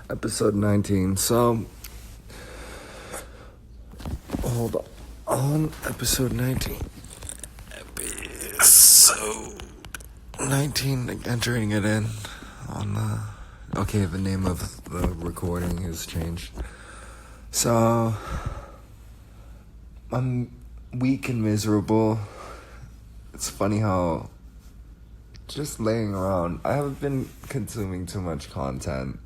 Episode 19. So, hold on. Episode 19. Episode 19. Entering it in on the... Okay, the name of the recording has changed. So, I'm weak and miserable. It's funny how just laying around, I haven't been consuming too much content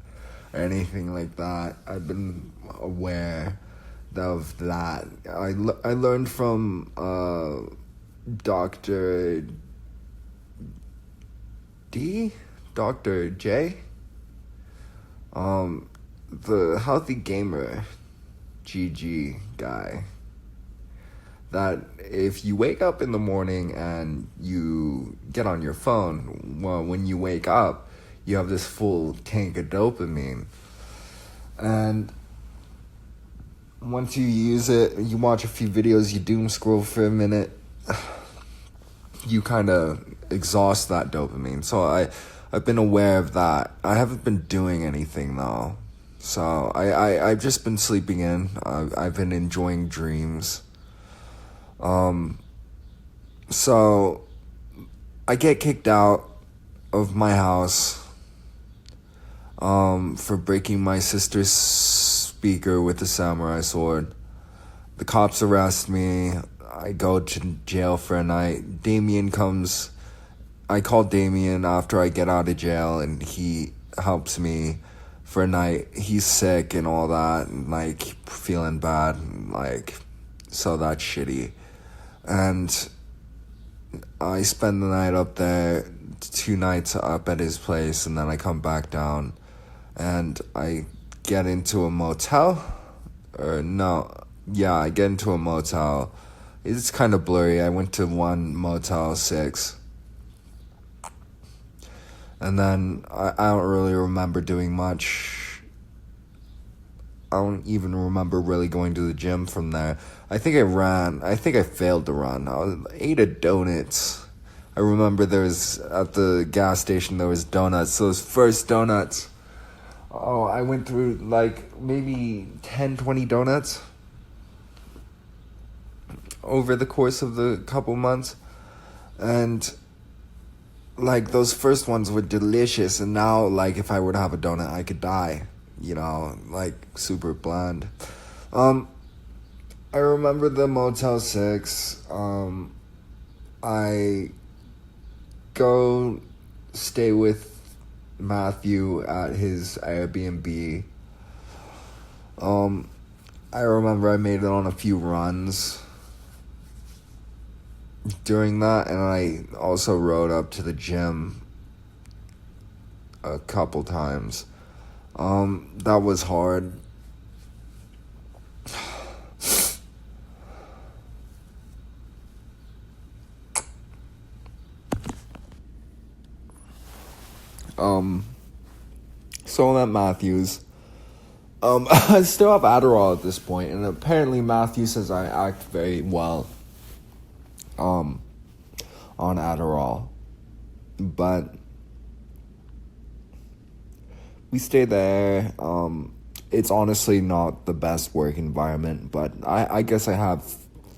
or anything like that. I've been aware of that. I learned from Dr. J, the healthy gamer GG guy, that if you wake up in the morning and you get on your phone, well, when you wake up, you have this full tank of dopamine. And once you use it, you watch a few videos, you doom scroll for a minute, you kind of exhaust that dopamine. So I've been aware of that. I haven't been doing anything though. So I've just been sleeping in. I've been enjoying dreams. So I get kicked out of my house for breaking my sister's speaker with a samurai sword. The cops arrest me. I go to jail for a night. Damien comes. I call Damien after I get out of jail, and he helps me for a night. He's sick and all that, and like feeling bad, like, so that's shitty. And I spend the night up there, 2 nights up at his place, and then I come back down, and I get into a motel. I get into a motel. It's kind of blurry. I went to one Motel 6. And then I don't really remember doing much. I don't even remember really going to the gym from there. I think I ran. I think I failed to run. I ate a donuts. I remember there was, at the gas station, there was donuts. Those first donuts. Oh, I went through like maybe 10, 20 donuts over the course of the couple months. And like those first ones were delicious. And now, like, if I were to have a donut, I could die. You know, like super bland. I remember the Motel 6. I go stay with Matthew at his Airbnb. I remember I made it on a few runs during that, and I also rode up to the gym a couple times. That was hard. So I'm at Matthew's. I still have Adderall at this point, and apparently Matthew says I act very well on Adderall. But we stay there. It's honestly not the best work environment, but I guess I have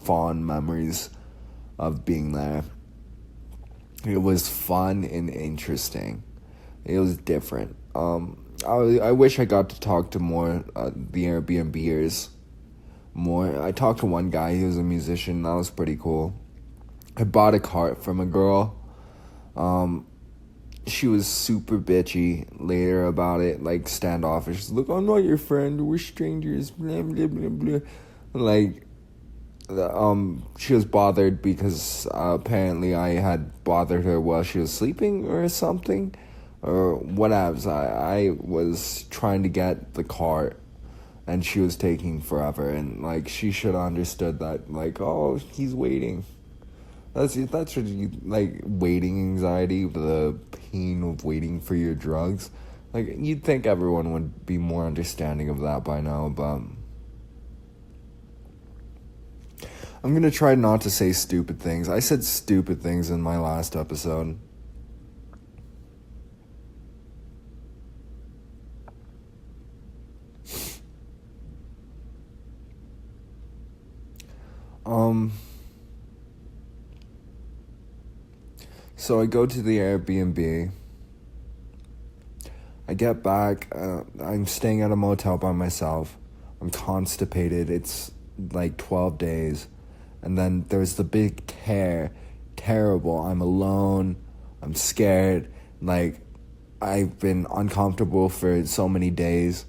fond memories of being there. It was fun and interesting. It was different. I wish I got to talk to more the Airbnbers more. I talked to one guy, he was a musician. That was pretty cool. I bought a cart from a girl. She was super bitchy later about it, like standoffish. She's like, I'm not your friend, we're strangers, blah, blah, blah, blah. Like, she was bothered because apparently I had bothered her while she was sleeping or something. Or whatevs. I was trying to get the cart, and she was taking forever, and like she should have understood that, like, oh, he's waiting. That's what you, like, waiting anxiety, the pain of waiting for your drugs. Like, you'd think everyone would be more understanding of that by now, but I'm gonna try not to say stupid things. I said stupid things in my last episode. Um, so I go to the Airbnb. I get back. I'm staying at a motel by myself. I'm constipated. It's like 12 days. And then there's the big tear. Terrible. I'm alone. I'm scared. Like, I've been uncomfortable for so many days.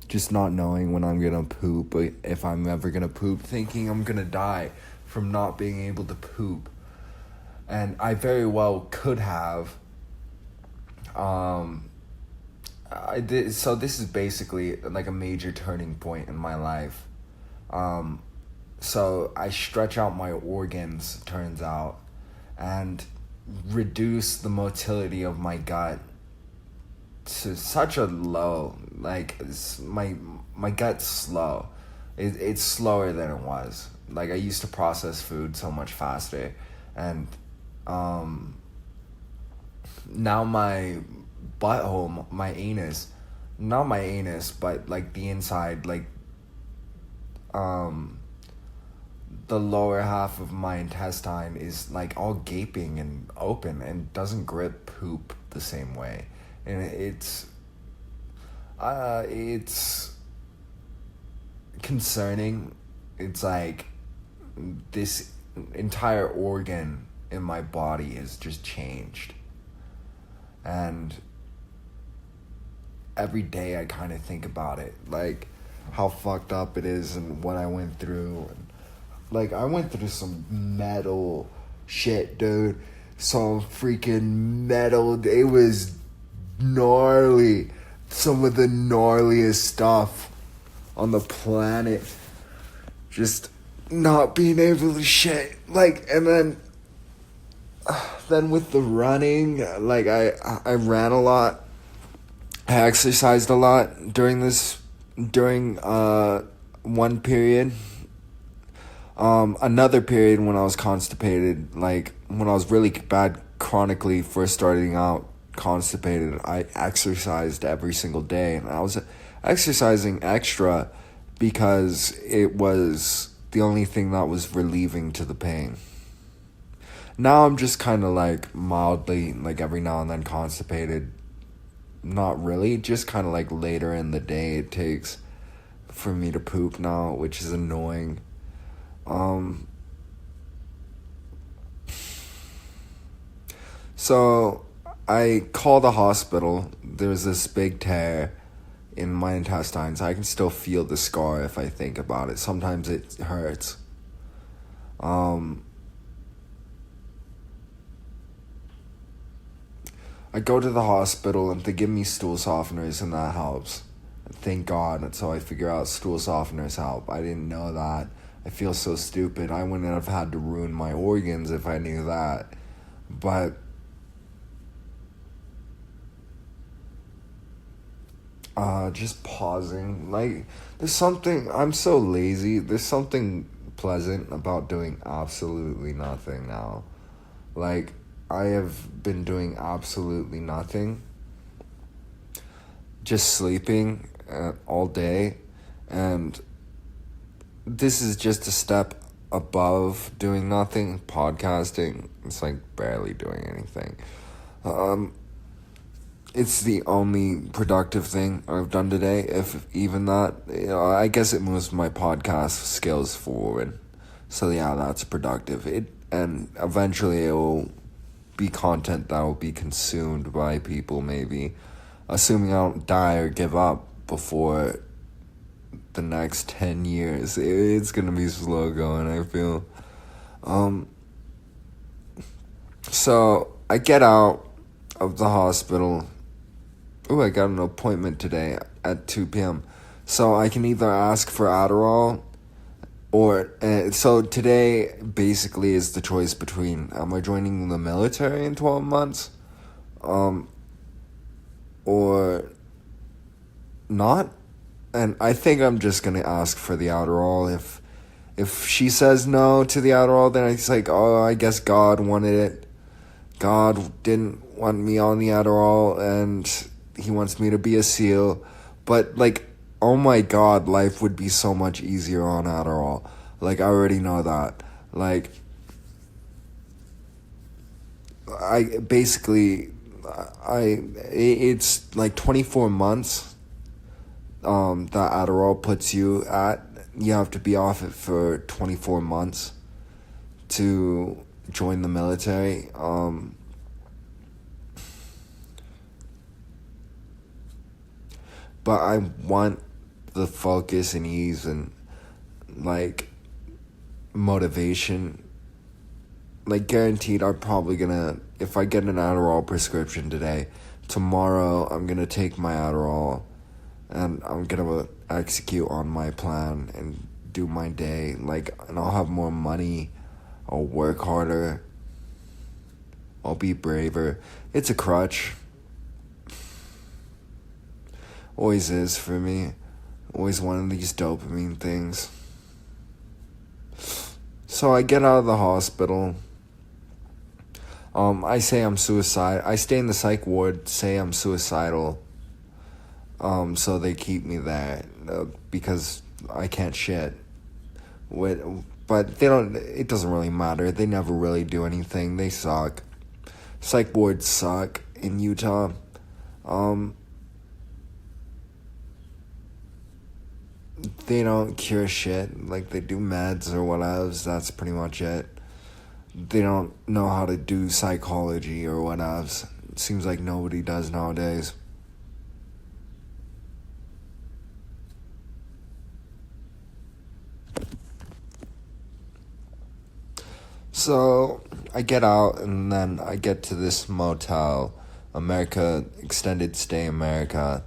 Just not knowing when I'm gonna poop, if I'm ever gonna poop, thinking I'm gonna die from not being able to poop. And I very well could have. I did, so this is basically like a major turning point in my life. So I stretch out my organs, turns out, and reduce the motility of my gut to such a low, like, my gut's slow. It's slower than it was. Like, I used to process food so much faster, and now my butthole, my anus, not my anus, but like the inside, like the lower half of my intestine is like all gaping and open and doesn't grip poop the same way. And it's concerning. It's like this entire organ in my body is just changed. And every day I kind of think about it, like how fucked up it is and what I went through. And like, I went through some metal shit, dude. Some freaking metal. It was gnarly. Some of the gnarliest stuff on the planet. Just not being able to shit. Like, and then with the running, like I ran a lot. I exercised a lot during one period. Another period when I was constipated, like when I was really bad chronically first starting out constipated, I exercised every single day, and I was exercising extra because it was the only thing that was relieving to the pain. Now I'm just kind of like mildly, like every now and then constipated. Not really, just kind of like later in the day it takes for me to poop now, which is annoying. So I call the hospital. There's this big tear in my intestines. I can still feel the scar if I think about it. Sometimes it hurts. I go to the hospital and they give me stool softeners, and that helps. Thank God. And so I figure out stool softeners help. I didn't know that. I feel so stupid. I wouldn't have had to ruin my organs if I knew that. But just pausing. Like, there's something, I'm so lazy. There's something pleasant about doing absolutely nothing now. Like, I have been doing absolutely nothing. Just sleeping all day. And this is just a step above doing nothing. Podcasting, it's like barely doing anything. It's the only productive thing I've done today, if even that. You know, I guess it moves my podcast skills forward. So yeah, that's productive. And eventually it will be content that will be consumed by people, maybe. Assuming I don't die or give up before the next 10 years. It's gonna be slow going, I feel. So I get out of the hospital. Ooh, I got an appointment today at 2 p.m. So I can either ask for Adderall or... so today basically is the choice between, am I joining the military in 12 months? Or not? And I think I'm just going to ask for the Adderall. If she says no to the Adderall, then it's like, oh, I guess God wanted it. God didn't want me on the Adderall, and he wants me to be a SEAL. But, like, oh my God, life would be so much easier on Adderall. Like, I already know that. Like, it's like 24 months that Adderall puts you at. You have to be off it for 24 months to join the military. But I want the focus and ease and, like, motivation. Like, guaranteed, I'm probably gonna, if I get an Adderall prescription today, tomorrow I'm gonna take my Adderall and I'm gonna execute on my plan and do my day. Like, and I'll have more money, I'll work harder, I'll be braver. It's a crutch. Always is for me. Always one of these dopamine things. So I get out of the hospital. I say I'm suicidal. I stay in the psych ward, say I'm suicidal. So they keep me there because I can't shit. But they don't. It doesn't really matter. They never really do anything. They suck. Psych wards suck in Utah. They don't cure shit. Like, they do meds or whatever. That's pretty much it. They don't know how to do psychology or whatever. It seems like nobody does nowadays. So I get out and then I get to this motel, America, Extended Stay America.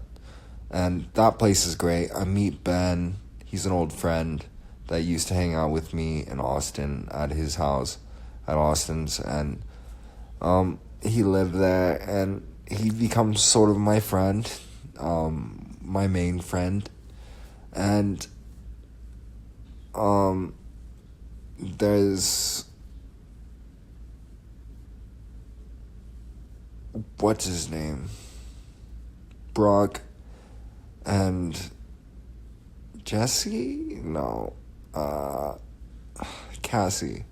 And that place is great. I meet Ben. He's an old friend that used to hang out with me in Austin at his house at Austin's. And he lived there and he becomes sort of my friend, my main friend. And there's... what's his name? Brock and Jesse? No. Cassie.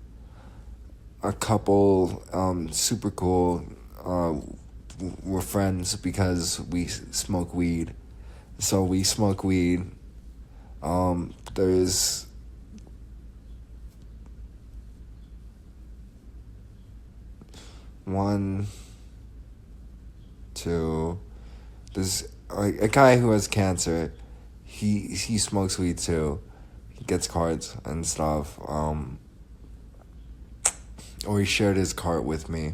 A couple, super cool. We're friends because we smoke weed. So we smoke weed. There's... one, two... There's a guy who has cancer. He smokes weed too. He gets carts and stuff. Or he shared his cart with me.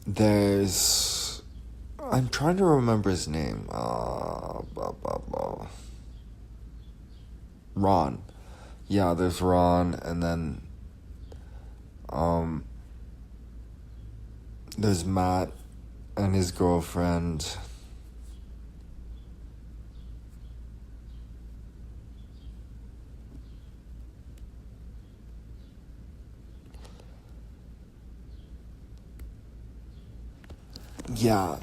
There's... I'm trying to remember his name. Ron. Yeah, there's Ron, and then there's Matt and his girlfriend. Yeah.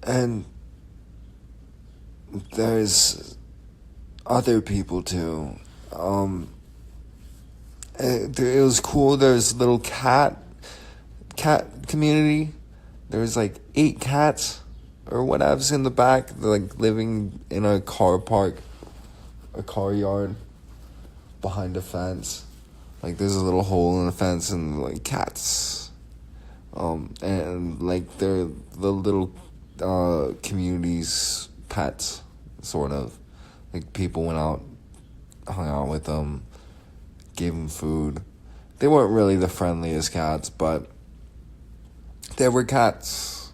And there's other people too. It was cool. There's little cat community. There's like 8 cats or whatever's in the back. They're like living in a car park, a car yard behind a fence. Like, there's a little hole in the fence and like cats. And like they're the little community's pets, sort of. Like, people went out, hung out with them, gave them food. They weren't really the friendliest cats, but they were cats.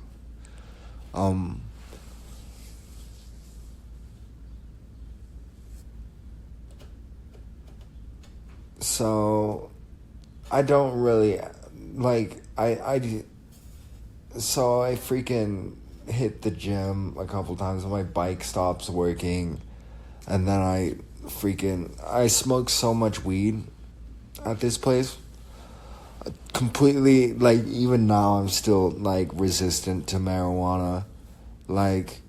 So I don't really like so I freaking hit the gym a couple times. My bike stops working, and then I smoke so much weed at this place. completely, like, even now I'm still like resistant to marijuana. Like,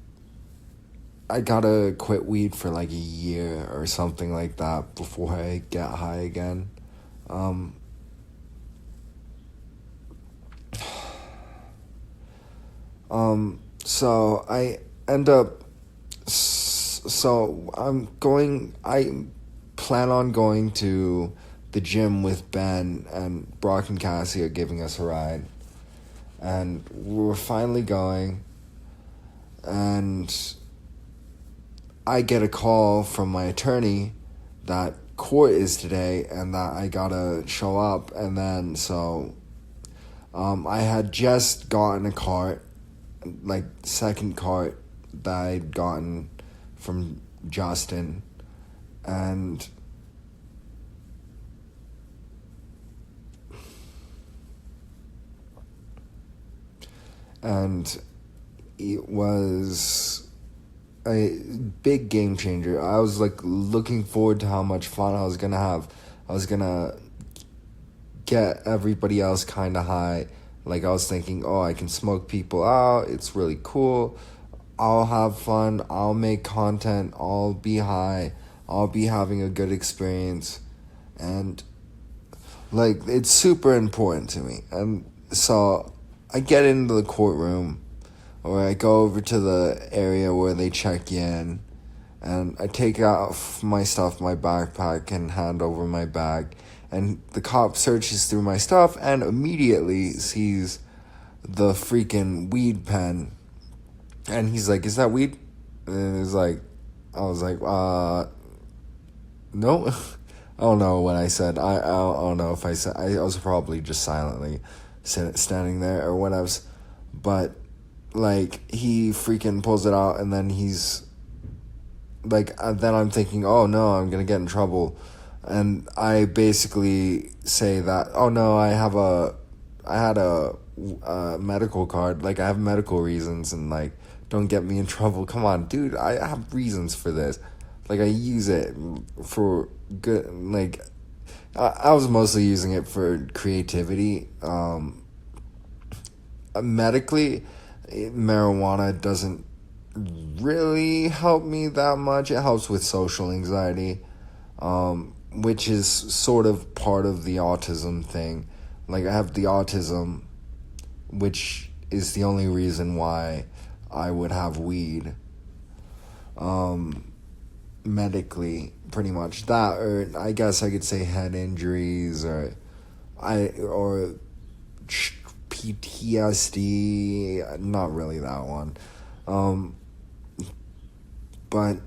I gotta quit weed for like a year or something like that before I get high again. Um, so I end up, so I plan on going to the gym with Ben, and Brock and Cassie are giving us a ride. And we're finally going, and I get a call from my attorney that court is today and that I gotta show up. And then I had just gotten a cart, like second cart that I'd gotten from Justin, and it was a big game changer. I was like looking forward to how much fun I was gonna have. I was gonna get everybody else kind of high. Like, I was thinking, oh, I can smoke people out. It's really cool. I'll have fun. I'll make content. I'll be high. I'll be having a good experience. And, like, it's super important to me. And so I get into the courtroom, or I go over to the area where they check you in, and I take out my stuff, my backpack, and hand over my bag. And the cop searches through my stuff and immediately sees the freaking weed pen. And he's like, "Is that weed?" And it's like, I was like, no. I don't know what I said. I don't know if I said, I was probably just silently standing there or whatever. But, like, he freaking pulls it out, and then he's, like, then I'm thinking, oh no, I'm gonna get in trouble. And I basically say that, oh no, I had a medical card, like, I have medical reasons, and, like, don't get me in trouble. Come on, dude, I have reasons for this. Like, I use it for good, like, I was mostly using it for creativity. Medically, marijuana doesn't really help me that much. It helps with social anxiety, which is sort of part of the autism thing. Like, I have the autism, which is the only reason why I would have weed. Medically, pretty much that, or I guess I could say head injuries, or PTSD. Not really that one, but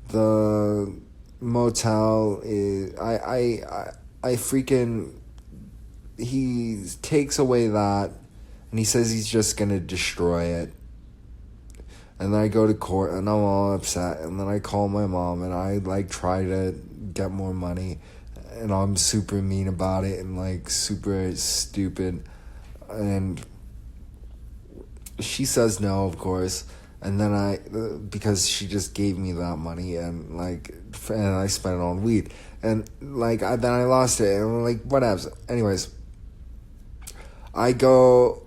the motel is I freaking, he takes away that, and he says he's just gonna destroy it. And then I go to court, and I'm all upset, and then I call my mom, and I, like, try to get more money, and I'm super mean about it, and, like, super stupid, and she says no, of course. And then because she just gave me that money, and, like, and I spent it on weed. And, like, then I lost it, and I'm like, whatever. Anyways, I go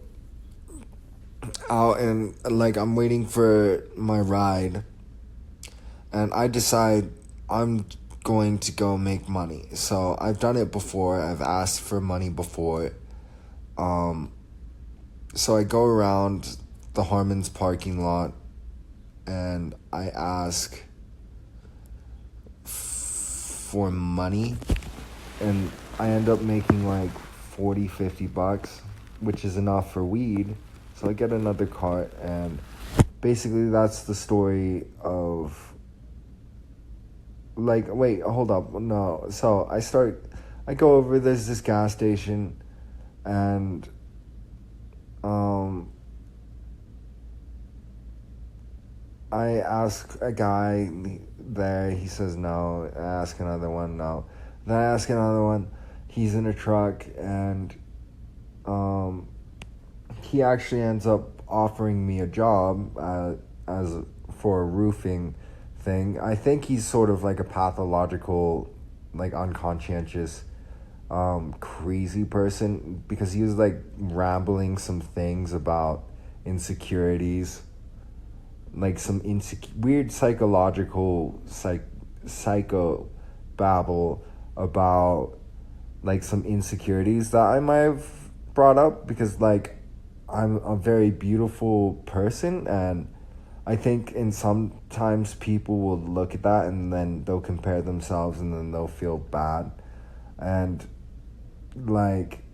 out, and, like, I'm waiting for my ride, and I decide I'm going to go make money. So I've done it before. I've asked for money before. So I go around the Harmon's parking lot, and I ask for money, and I end up making like $40-50, which is enough for weed. So I get another cart, and basically that's the story of, like, wait, hold up, no. So I go over, there's this gas station, and I ask a guy there, he says no. I ask another one, no. Then I ask another one, he's in a truck, and he actually ends up offering me a job for a roofing thing. I think he's sort of like a pathological, like, unconscientious crazy person because he was like rambling some things about insecurities, like some weird psychological psycho babble about like some insecurities that I might have brought up because like I'm a very beautiful person, and I think in sometimes people will look at that and then they'll compare themselves and then they'll feel bad. And like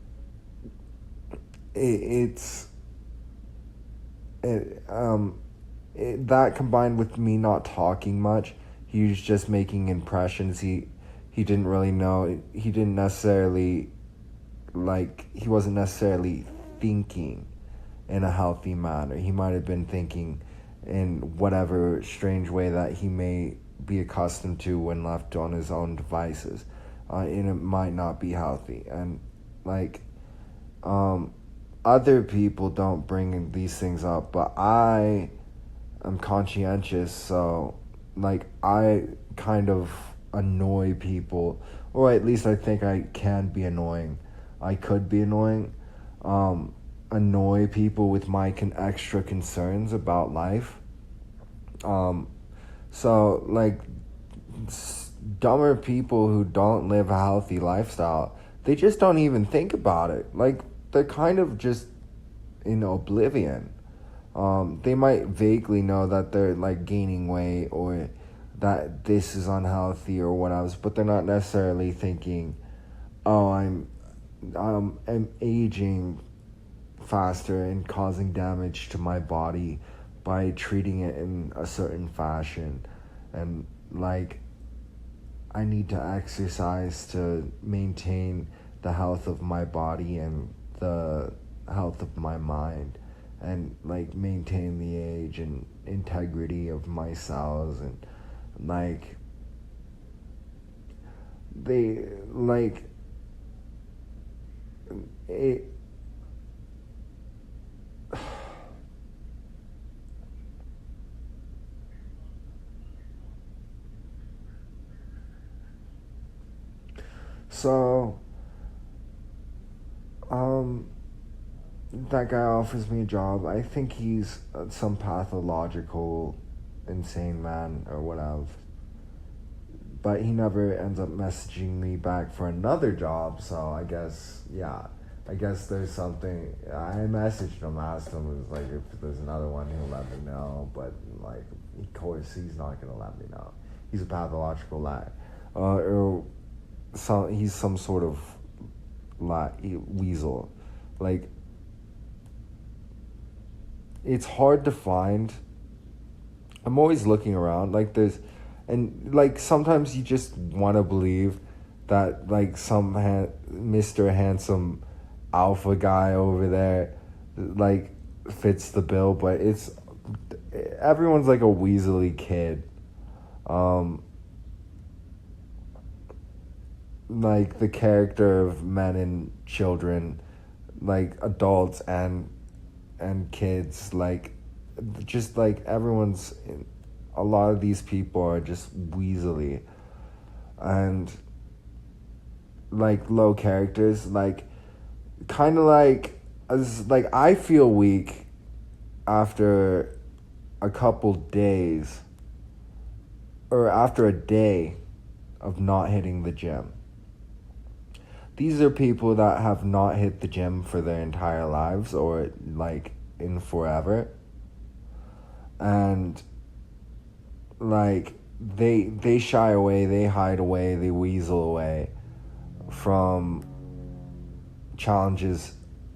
it's it, that combined with me not talking much, he was just making impressions. He didn't really know, he didn't necessarily like, he wasn't necessarily thinking in a healthy manner. He might have been thinking in whatever strange way that he may be accustomed to when left on his own devices, and it might not be healthy. And like other people don't bring these things up, but I am conscientious, so like I kind of annoy people, or at least I think I can be annoying. I could be annoying. Annoy people with my extra concerns about life. So like dumber people who don't live a healthy lifestyle, they just don't even think about it. Like they're kind of just in oblivion. They might vaguely know that they're like gaining weight or that this is unhealthy or what else, but they're not necessarily thinking, "Oh, I'm aging faster and causing damage to my body by treating it in a certain fashion, and like I need to exercise to maintain the health of my body and the health of my mind, and like maintain the age and integrity of my cells." And like they like it. So um that guy offers me a job. I think he's some pathological insane man or whatever, but he never ends up messaging me back for another job. So I guess, yeah, I guess there's something. I messaged him, asked him, it was like, if there's another one, he'll let me know. But like, of course, he's not gonna let me know. He's a pathological lie, or he's some sort of weasel. Like, it's hard to find. I'm always looking around. Like and like sometimes you just want to believe that like some Mr. Handsome alpha guy over there like fits the bill, but everyone's like a weaselly kid. Like the character of men and children, like adults and kids, like just like everyone's, a lot of these people are just weaselly and like low characters, like kind of like as like I feel weak after a couple days or after a day of not hitting the gym. These are people that have not hit the gym for their entire lives or like in forever. And like they shy away, they hide away, they weasel away from challenges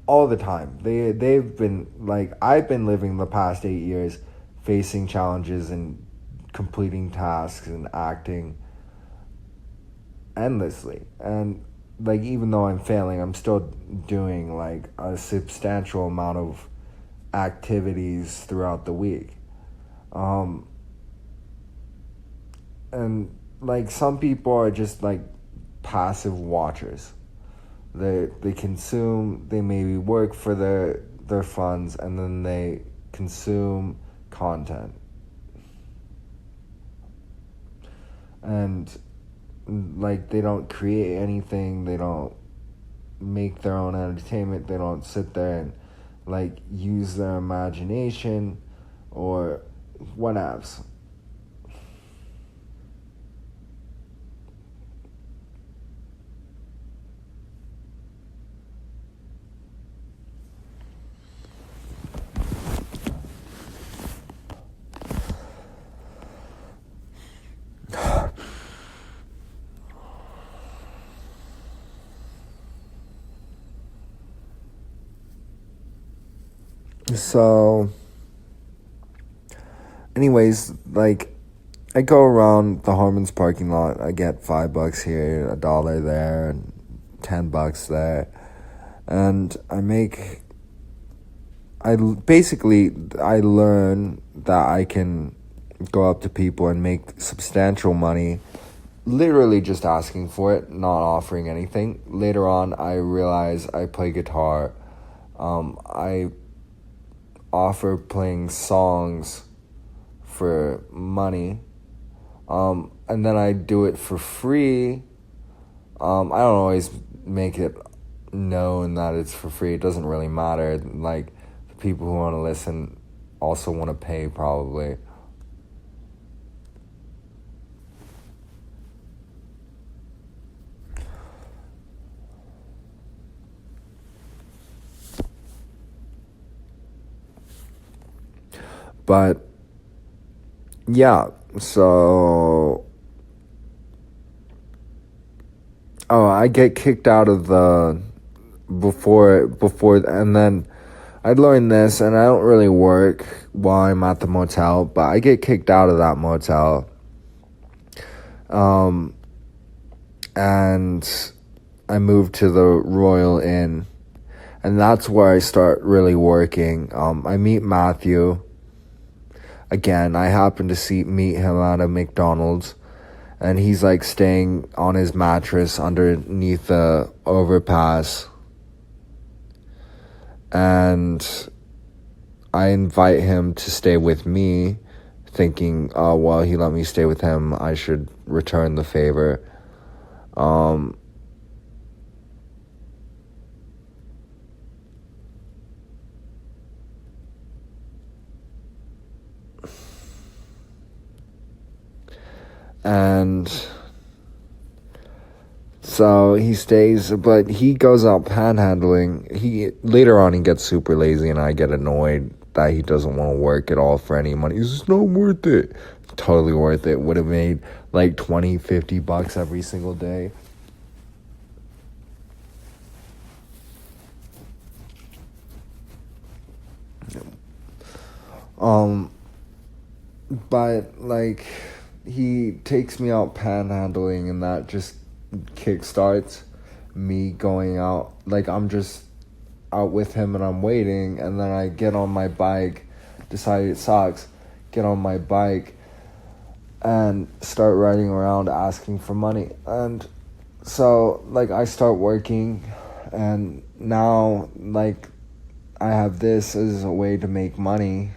all the time. They've been like, I've been living the past 8 years facing challenges and completing tasks and acting endlessly. And like even though I'm failing, I'm still doing like a substantial amount of activities throughout the week. And like some people are just like passive watchers. They consume, they maybe work for their funds, and then they consume content. And like they don't create anything, they don't make their own entertainment. They don't sit there and like use their imagination or whatevs. So, anyways, like, I go around the Harmon's parking lot. I get $5 here, $1 there, and $10 there, and I learn that I can go up to people and make substantial money, literally just asking for it, not offering anything. Later on, I realize I play guitar. I offer playing songs for money, and then I do it for free. I don't always make it known that it's for free. It doesn't really matter. Like, the people who want to listen also want to pay, probably. But yeah, so I get kicked out of the before and then I learned this, and I don't really work while I'm at the motel, but I get kicked out of that motel. And I move to the Royal Inn, and that's where I start really working. I meet Matthew. Again, I happen to meet him at a McDonald's, and he's like staying on his mattress underneath the overpass. And I invite him to stay with me, thinking, oh, well, he let me stay with him, I should return the favor. And so he stays, but he goes out panhandling. Later on, he gets super lazy, and I get annoyed that he doesn't want to work at all for any money. He's just not worth it. Totally worth it. Would have made like $20-$50 every single day. But like, he takes me out panhandling, and that just kickstarts me going out. Like, I'm just out with him, and I'm waiting, and then I get on my bike, decide it sucks, get on my bike, and start riding around asking for money. And so, like, I start working, and now, like, I have this as a way to make money.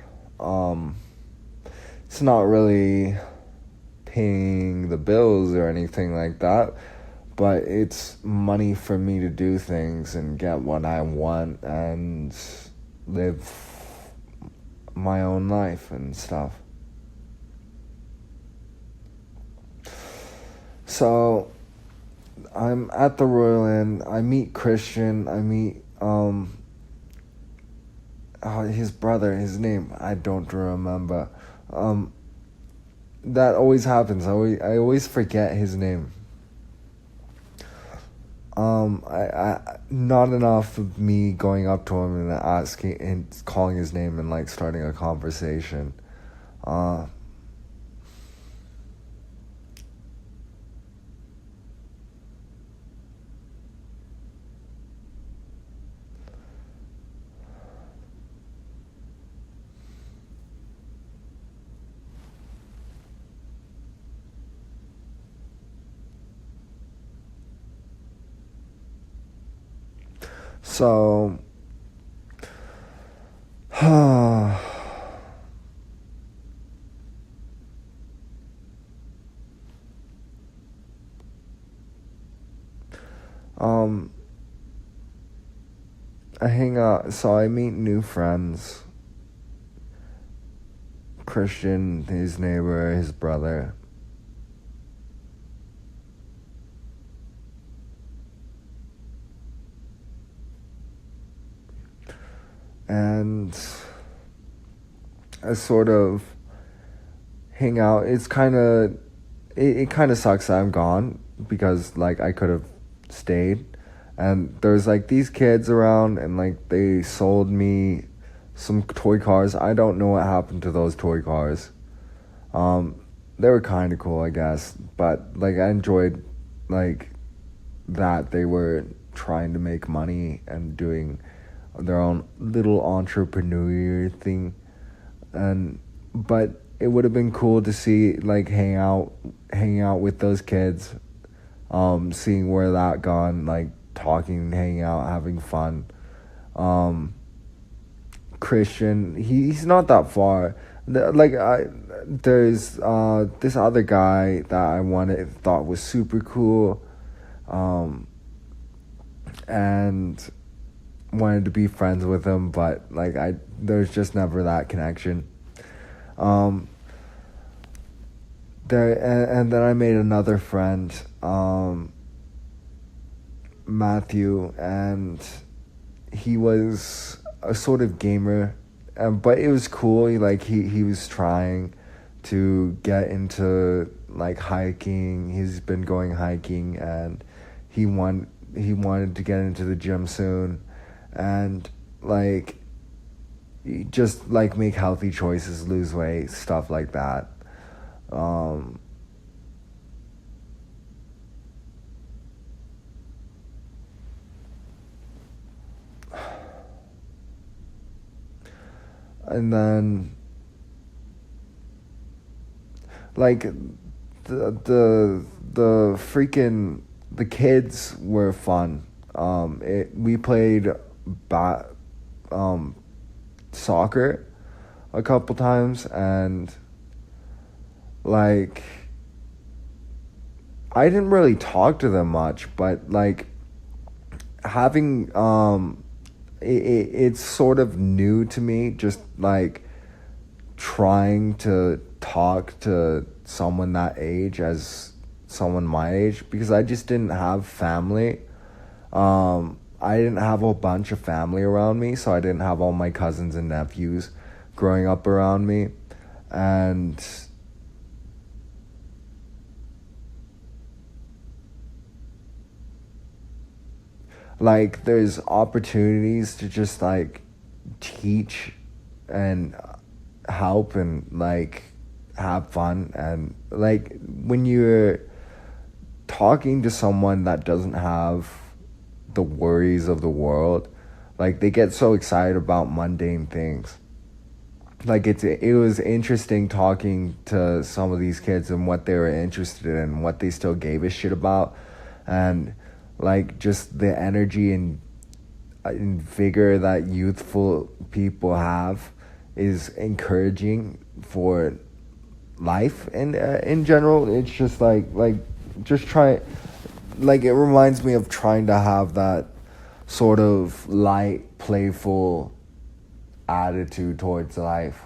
It's not really paying the bills or anything like that, but it's money for me to do things and get what I want and live my own life and stuff. So I'm at the Royal Inn. I meet Christian. I meet his brother. His name I don't remember. That always happens. I always forget his name. I not enough of me going up to him and asking and calling his name and like starting a conversation. So, I hang out, so I meet new friends. Christian, his neighbor, his brother. And I sort of hang out. It kind of sucks that I'm gone because like I could have stayed. And there's like these kids around and like they sold me some toy cars. I don't know what happened to those toy cars. They were kind of cool, I guess, but like I enjoyed like that they were trying to make money and doing their own little entrepreneur thing. And but it would have been cool to see like hanging out with those kids, seeing where that gone, like talking, hanging out, having fun. Christian, he's not that far. There's this other guy that thought was super cool, and wanted to be friends with him, but like there's just never that connection. And then I made another friend, Matthew, and he was a sort of gamer, but it was cool. He was trying to get into like hiking. He's been going hiking, and he wanted to get into the gym soon, and like just like make healthy choices, lose weight, stuff like that. And then like the freaking the kids were fun. We played soccer a couple times, and like I didn't really talk to them much, but like having it's sort of new to me, just like trying to talk to someone that age as someone my age, because I just didn't have family. I didn't have a bunch of family around me, so I didn't have all my cousins and nephews growing up around me. And like there's opportunities to just like teach and help and like have fun, and like when you're talking to someone that doesn't have the worries of the world, like they get so excited about mundane things. Like it was interesting talking to some of these kids and what they were interested in, what they still gave a shit about, and like just the energy and vigor that youthful people have is encouraging for life. And in general, it's just like just try, like it reminds me of trying to have that sort of light, playful attitude towards life.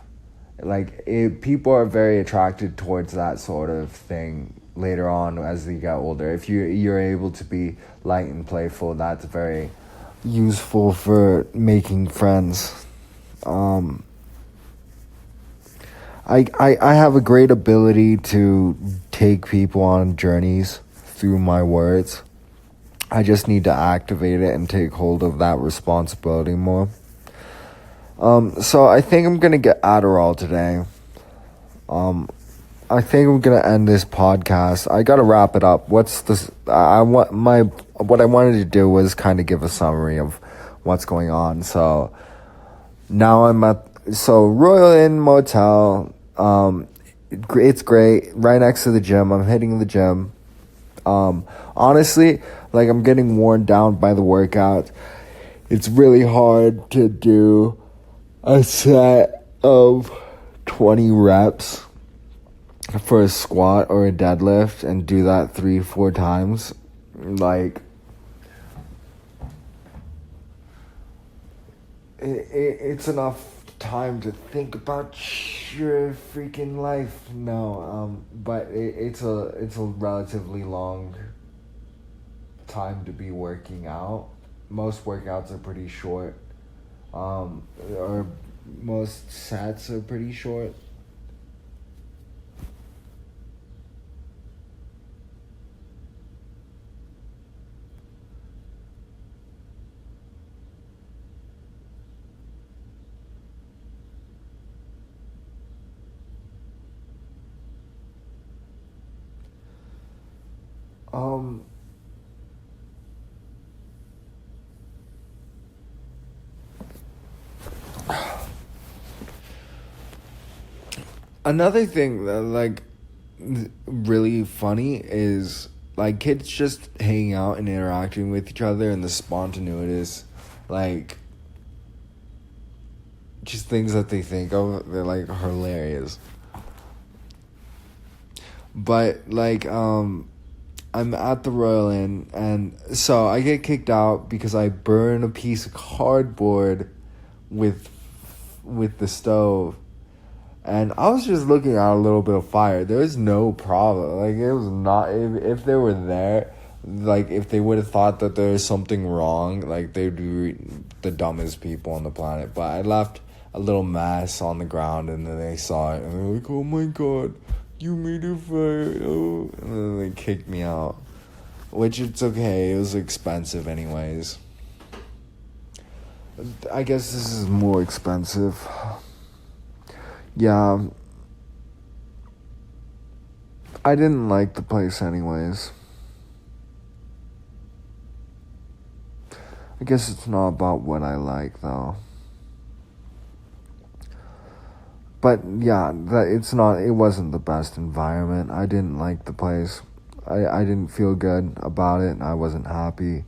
Like people are very attracted towards that sort of thing later on as you get older. If you're able to be light and playful, that's very useful for making friends. I have a great ability to take people on journeys through my words. I just need to activate it and take hold of that responsibility more. So I think I'm gonna get Adderall today. I think I'm gonna end this podcast. I gotta wrap it up. What I wanted to do was kind of give a summary of what's going on. So now I'm at Royal Inn Motel. It's great, right next to the gym. I'm hitting the gym. Honestly, like I'm getting worn down by the workout. It's really hard to do a set of 20 reps for a squat or a deadlift and do that 3-4 times. Like it's enough time to think about your freaking life. No, but it's a relatively long time to be working out. Most workouts are pretty short. Or most sets are pretty short. Um, Another thing that really funny is like kids just hanging out and interacting with each other and the spontaneous, like just things that they think of. They're like hilarious. But I'm at the Royal Inn, and so I get kicked out because I burn a piece of cardboard with the stove. And I was just looking at a little bit of fire. There was no problem. Like, it was not... If they were there, like, if they would have thought that there was something wrong, like, they'd be the dumbest people on the planet. But I left a little mess on the ground, and then they saw it, and they're like, oh my god, you made a fire. Oh. And then they kicked me out. Which, it's okay. It was expensive anyways. I guess this is more expensive. Yeah, I didn't like the place anyways. I guess it's not about what I like though. But yeah, it wasn't the best environment. I didn't like the place. I didn't feel good about it. I wasn't happy.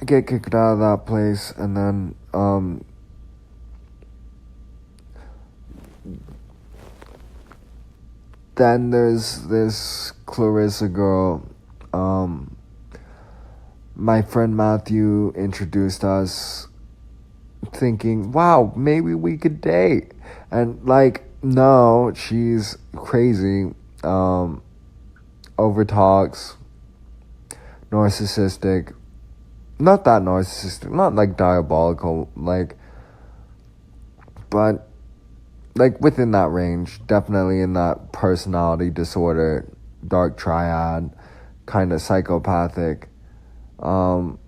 I get kicked out of that place, and then then there's this Clarissa girl. My friend Matthew introduced us, thinking, wow, maybe we could date. And no, she's crazy, overtalks, narcissistic. Not that narcissistic, not diabolical, but within that range, definitely in that personality disorder, dark triad, kind of psychopathic. But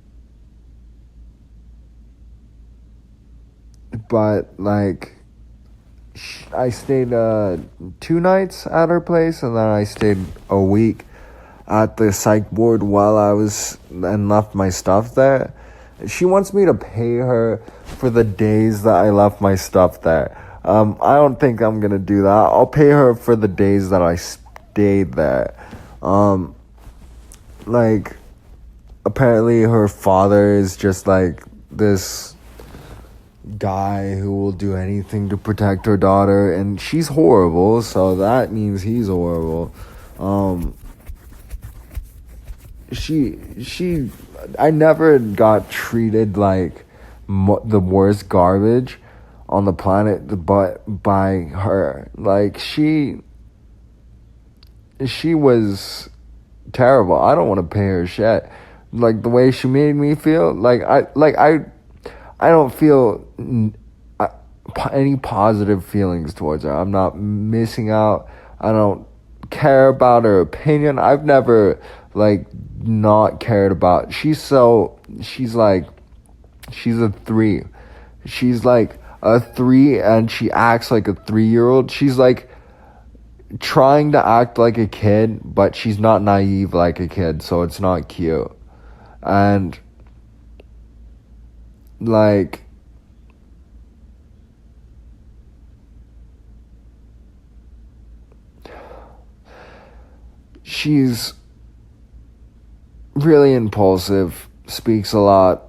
I stayed 2 nights at her place, and then I stayed a week at the psych ward while I was and left my stuff there. She wants me to pay her for the days that I left my stuff there. I don't think I'm gonna do that. I'll pay her for the days that I stayed there. Apparently her father is just this guy who will do anything to protect her daughter, and she's horrible, so that means he's horrible. I never got treated like the worst garbage on the planet, but by her. She was terrible. I don't want to pay her shit. The way she made me feel, I don't feel any positive feelings towards her. I'm not missing out. I don't care about her opinion. I've never not cared about. She's a 3. She's a 3, and she acts like a 3-year-old. She's trying to act like a kid, but she's not naive like a kid, so it's not cute. And she's really impulsive, speaks a lot,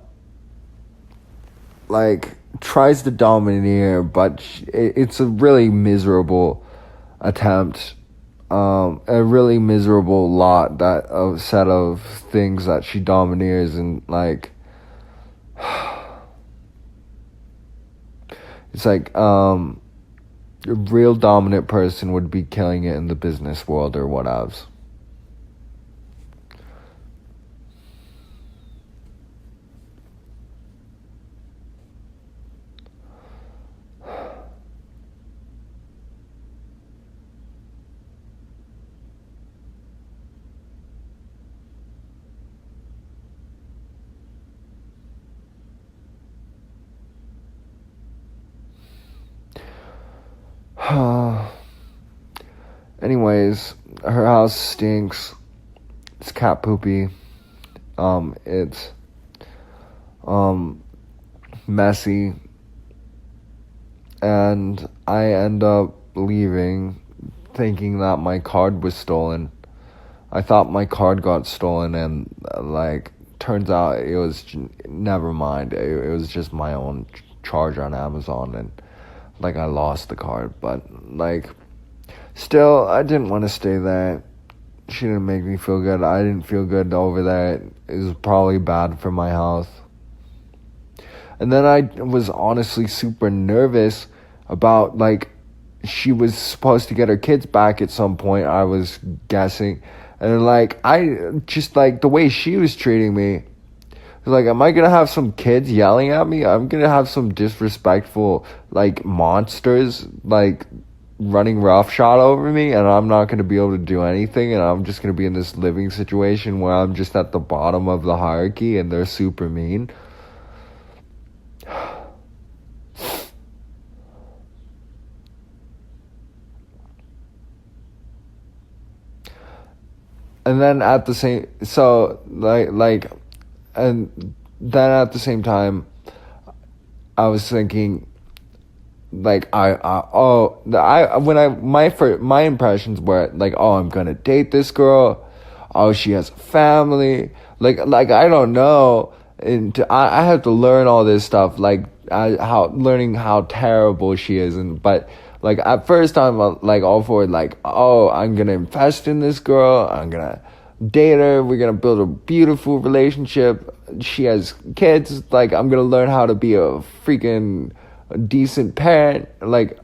tries to domineer, but it's a really miserable attempt. A really miserable lot, that a set of things that she domineers, and like it's like a real dominant person would be killing it in the business world or whatevs. Anyways, her house stinks. It's cat poopy. It's messy. And I end up leaving thinking that my card was stolen. I thought my card got stolen, and like turns out it was never mind. It was just my own charge on Amazon, and like I lost the card. But like still, I didn't want to stay there. She didn't make me feel good. I didn't feel good over there. It was probably bad for my health. And then I was honestly super nervous about, like, she was supposed to get her kids back at some point, I was guessing. And, like, I just, like, the way she was treating me, like, am I going to have some kids yelling at me? I'm going to have some disrespectful, like, monsters, like, running roughshod over me, and I'm not going to be able to do anything, and I'm just going to be in this living situation where I'm just at the bottom of the hierarchy, and they're super mean. And then at the same, and then at the same time, I was thinking, like, my impressions were like, oh, I'm gonna date this girl, oh, she has a family, like I don't know, and I have to learn all this stuff, like learning how terrible she is, but like at first I'm like all for it, like, oh, I'm gonna invest in this girl, I'm gonna date her, we're gonna build a beautiful relationship, she has kids, like I'm gonna learn how to be a freaking decent parent, like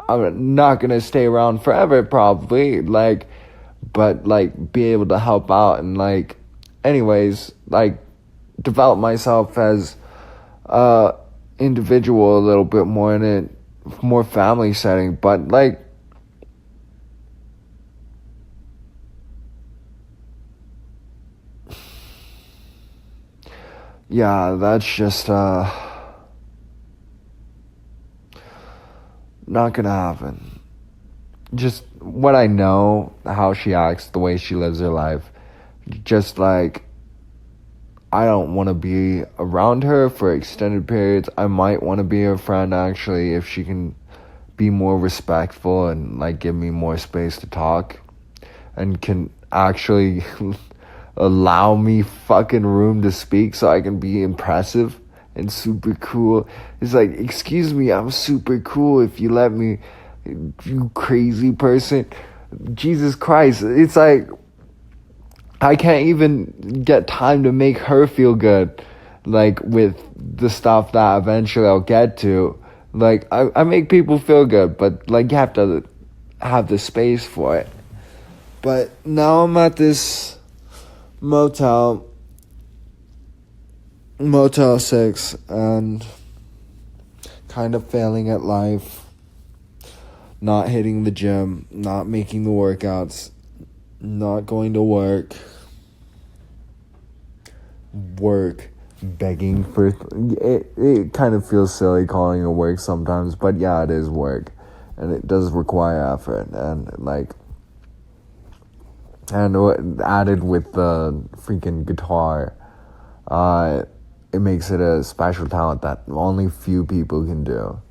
I'm not gonna stay around forever probably, like, but like be able to help out and like anyways, like develop myself as a individual a little bit more in a more family setting. But like yeah, that's just not gonna happen. Just what I know, how she acts, the way she lives her life, just like I don't want to be around her for extended periods. I might want to be her friend actually if she can be more respectful and like give me more space to talk and can actually allow me fucking room to speak so I can be impressive and super cool. It's like, excuse me, I'm super cool if you let me, you crazy person. Jesus Christ. It's like I can't even get time to make her feel good, like with the stuff that eventually I'll get to. Like I make people feel good, but like you have to have the space for it. But now I'm at this Motel 6 and kind of failing at life, not hitting the gym, not making the workouts, not going to work, begging for it kind of feels silly calling it work sometimes, but yeah, it is work and it does require effort, and like, and added with the freaking guitar, it makes it a special talent that only few people can do.